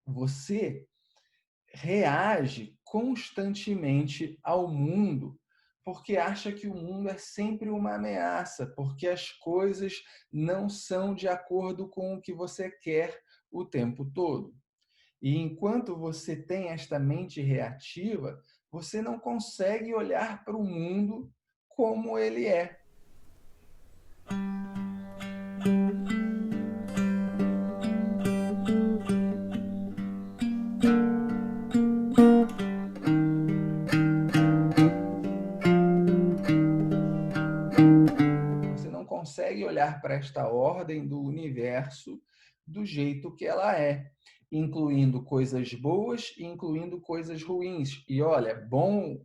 você reage constantemente ao mundo, porque acha que o mundo é sempre uma ameaça, porque as coisas não são de acordo com o que você quer o tempo todo. E enquanto você tem esta mente reativa, você não consegue olhar para o mundo como ele é. Você não consegue olhar para esta ordem do universo do jeito que ela é, incluindo coisas boas e incluindo coisas ruins. E olha, bom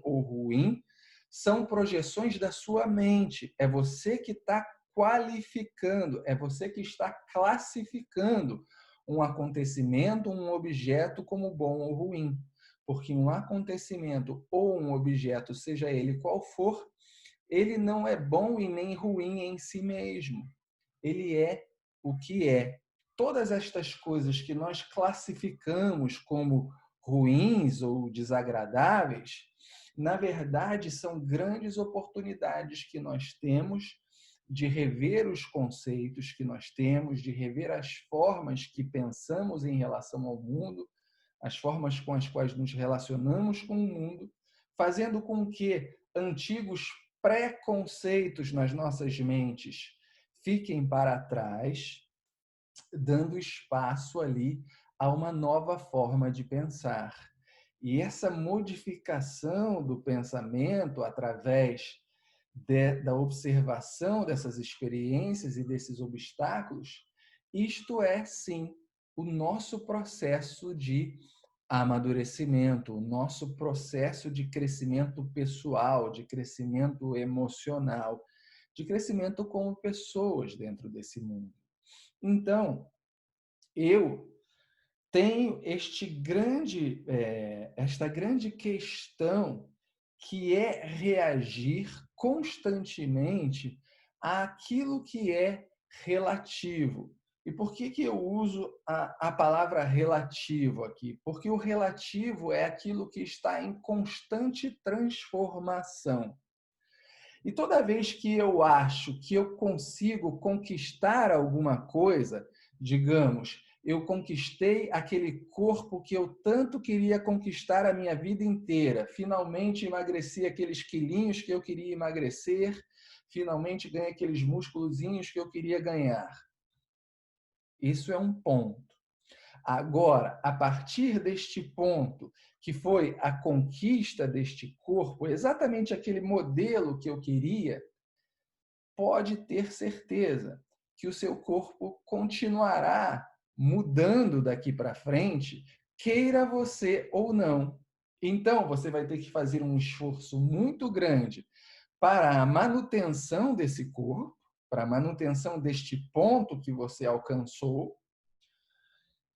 ou ruim são projeções da sua mente. É você que está qualificando, é você que está classificando um acontecimento, um objeto como bom ou ruim. Porque um acontecimento ou um objeto, seja ele qual for, ele não é bom e nem ruim em si mesmo. Ele é o que é. Todas estas coisas que nós classificamos como ruins ou desagradáveis, na verdade, são grandes oportunidades que nós temos de rever os conceitos que nós temos, de rever as formas que pensamos em relação ao mundo, as formas com as quais nos relacionamos com o mundo, fazendo com que antigos preconceitos nas nossas mentes fiquem para trás, dando espaço ali a uma nova forma de pensar. E essa modificação do pensamento através da observação dessas experiências e desses obstáculos, isto é, sim, o nosso processo de amadurecimento, o nosso processo de crescimento pessoal, de crescimento emocional, de crescimento como pessoas dentro desse mundo. Então, eu tenho esta grande questão que é reagir constantemente àquilo que é relativo. E por que eu uso a palavra relativo aqui? Porque o relativo é aquilo que está em constante transformação. E toda vez que eu acho que eu consigo conquistar alguma coisa, digamos, eu conquistei aquele corpo que eu tanto queria conquistar a minha vida inteira, finalmente emagreci aqueles quilinhos que eu queria emagrecer, finalmente ganhei aqueles musculozinhos que eu queria ganhar. Isso é um ponto. Agora, a partir deste ponto, que foi a conquista deste corpo, exatamente aquele modelo que eu queria, pode ter certeza que o seu corpo continuará mudando daqui para frente, queira você ou não. Então, você vai ter que fazer um esforço muito grande para a manutenção desse corpo, para a manutenção deste ponto que você alcançou,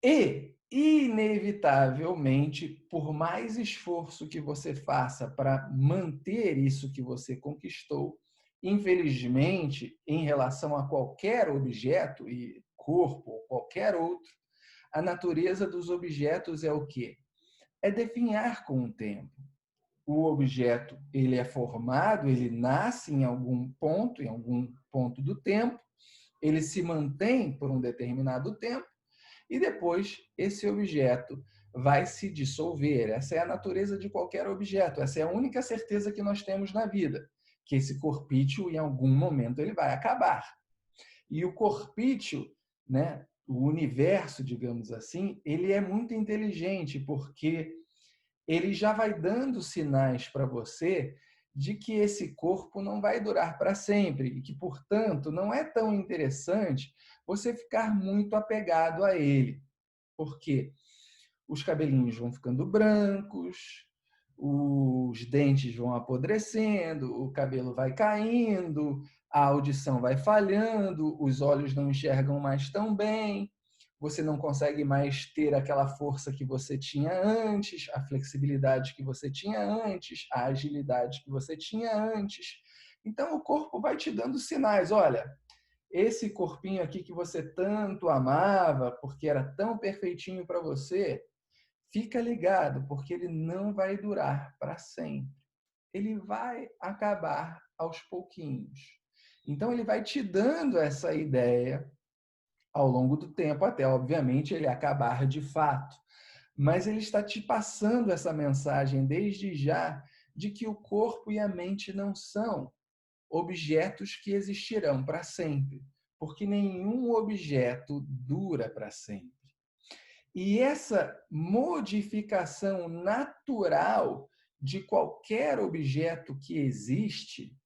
e, inevitavelmente, por mais esforço que você faça para manter isso que você conquistou, infelizmente, em relação a qualquer objeto e corpo ou qualquer outro, a natureza dos objetos é o quê? É definhar com o tempo. O objeto, ele é formado, ele nasce em algum ponto do tempo, ele se mantém por um determinado tempo, e depois esse objeto vai se dissolver. Essa é a natureza de qualquer objeto. Essa é a única certeza que nós temos na vida, que esse corpício, em algum momento, ele vai acabar. E o corpício, né, o universo, digamos assim, ele é muito inteligente, porque ele já vai dando sinais para você de que esse corpo não vai durar para sempre e que, portanto, não é tão interessante você ficar muito apegado a ele. Porque os cabelinhos vão ficando brancos, os dentes vão apodrecendo, o cabelo vai caindo, a audição vai falhando, os olhos não enxergam mais tão bem, você não consegue mais ter aquela força que você tinha antes, a flexibilidade que você tinha antes, a agilidade que você tinha antes. Então o corpo vai te dando sinais, olha, esse corpinho aqui que você tanto amava, porque era tão perfeitinho para você, fica ligado, porque ele não vai durar para sempre. Ele vai acabar aos pouquinhos. Então, ele vai te dando essa ideia ao longo do tempo, até, obviamente, ele acabar de fato. Mas ele está te passando essa mensagem desde já de que o corpo e a mente não são objetos que existirão para sempre, porque nenhum objeto dura para sempre. E essa modificação natural de qualquer objeto que existe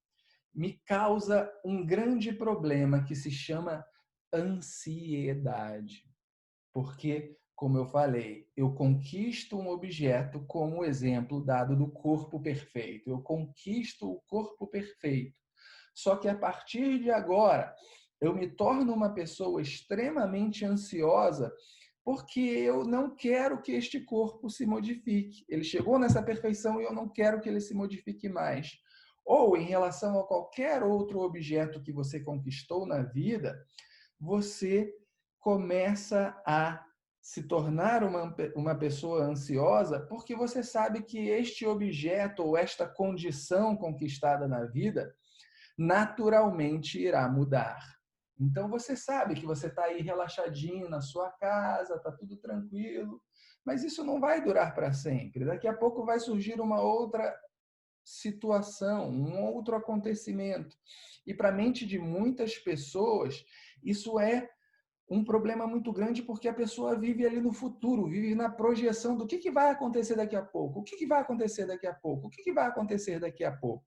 me causa um grande problema que se chama ansiedade. Porque, como eu falei, eu conquisto um objeto como o exemplo dado do corpo perfeito. Eu conquisto o corpo perfeito. Só que a partir de agora, eu me torno uma pessoa extremamente ansiosa porque eu não quero que este corpo se modifique. Ele chegou nessa perfeição e eu não quero que ele se modifique mais. Ou em relação a qualquer outro objeto que você conquistou na vida, você começa a se tornar uma pessoa ansiosa porque você sabe que este objeto ou esta condição conquistada na vida naturalmente irá mudar. Então você sabe que você está aí relaxadinho na sua casa, está tudo tranquilo, mas isso não vai durar para sempre. Daqui a pouco vai surgir uma outra situação, um outro acontecimento. E para a mente de muitas pessoas, isso é um problema muito grande porque a pessoa vive ali no futuro, vive na projeção do que vai acontecer daqui a pouco, o que vai acontecer daqui a pouco, o que vai acontecer daqui a pouco.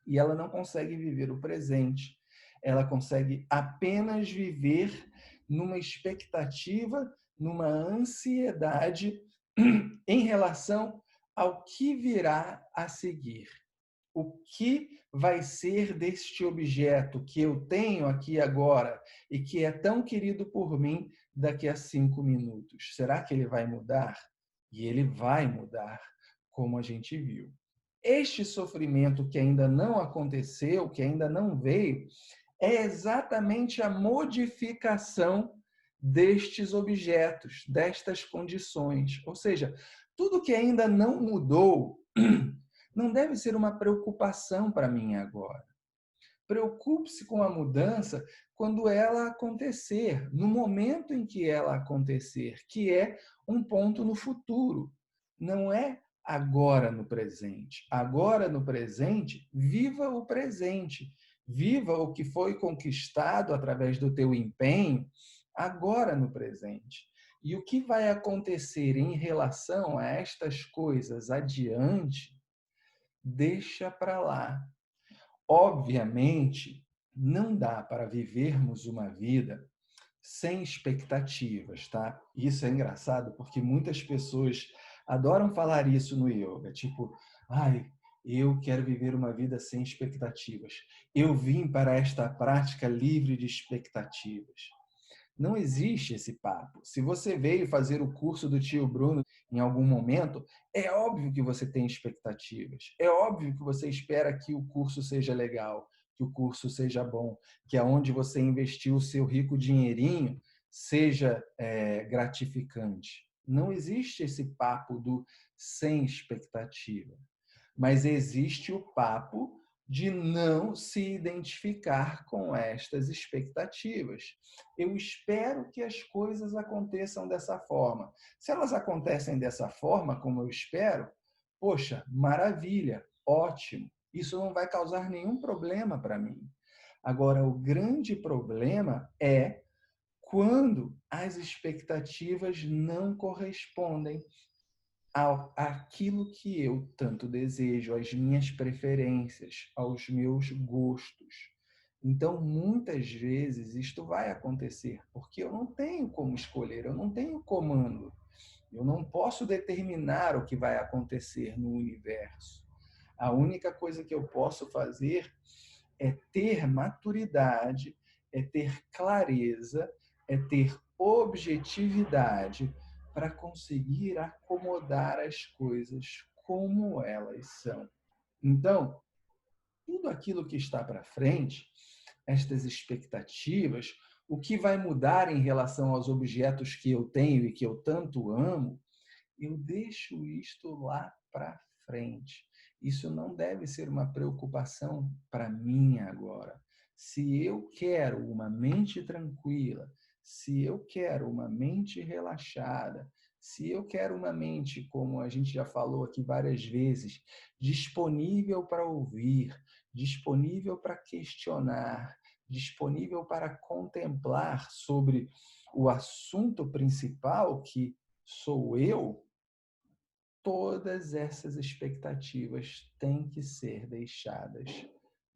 E ela não consegue viver o presente. Ela consegue apenas viver numa expectativa, numa ansiedade em relação ao que virá a seguir. O que vai ser deste objeto que eu tenho aqui agora e que é tão querido por mim daqui a 5 minutos? Será que ele vai mudar? E ele vai mudar, como a gente viu. Este sofrimento que ainda não aconteceu, que ainda não veio, é exatamente a modificação destes objetos, destas condições. Ou seja, tudo que ainda não mudou não deve ser uma preocupação para mim agora. Preocupe-se com a mudança quando ela acontecer, no momento em que ela acontecer, que é um ponto no futuro. Não é agora no presente. Agora no presente, viva o presente. Viva o que foi conquistado através do teu empenho agora no presente. E o que vai acontecer em relação a estas coisas adiante, deixa para lá. Obviamente, não dá para vivermos uma vida sem expectativas, tá? Isso é engraçado porque muitas pessoas adoram falar isso no yoga, tipo, ai, eu quero viver uma vida sem expectativas. Eu vim para esta prática livre de expectativas. Não existe esse papo. Se você veio fazer o curso do tio Bruno em algum momento, é óbvio que você tem expectativas. É óbvio que você espera que o curso seja legal, que o curso seja bom, que aonde você investiu o seu rico dinheirinho seja gratificante. Não existe esse papo do sem expectativa, mas existe o papo de não se identificar com estas expectativas. Eu espero que as coisas aconteçam dessa forma. Se elas acontecem dessa forma, como eu espero, poxa, maravilha, ótimo. Isso não vai causar nenhum problema para mim. Agora, o grande problema é quando as expectativas não correspondem àquilo que eu tanto desejo, às minhas preferências, aos meus gostos. Então, muitas vezes, isto vai acontecer, porque eu não tenho como escolher, eu não tenho comando. Eu não posso determinar o que vai acontecer no universo. A única coisa que eu posso fazer é ter maturidade, é ter clareza, é ter objetividade para conseguir acomodar as coisas como elas são. Então, tudo aquilo que está para frente estas expectativas, o que vai mudar em relação aos objetos que eu tenho e que eu tanto amo, eu deixo isto lá para frente. Isso não deve ser uma preocupação para mim agora. Se eu quero uma mente tranquila, se eu quero uma mente relaxada, se eu quero uma mente, como a gente já falou aqui várias vezes, disponível para ouvir, disponível para questionar, disponível para contemplar sobre o assunto principal que sou eu, todas essas expectativas têm que ser deixadas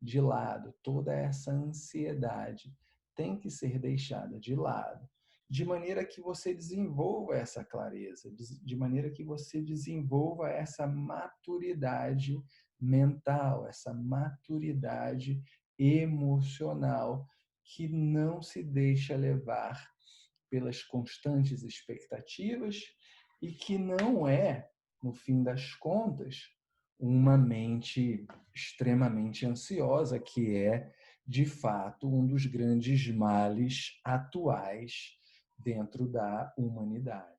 de lado, toda essa ansiedade tem que ser deixada de lado, de maneira que você desenvolva essa clareza, de maneira que você desenvolva essa maturidade mental, essa maturidade emocional que não se deixa levar pelas constantes expectativas e que não é, no fim das contas, uma mente extremamente ansiosa, que é, de fato, um dos grandes males atuais dentro da humanidade.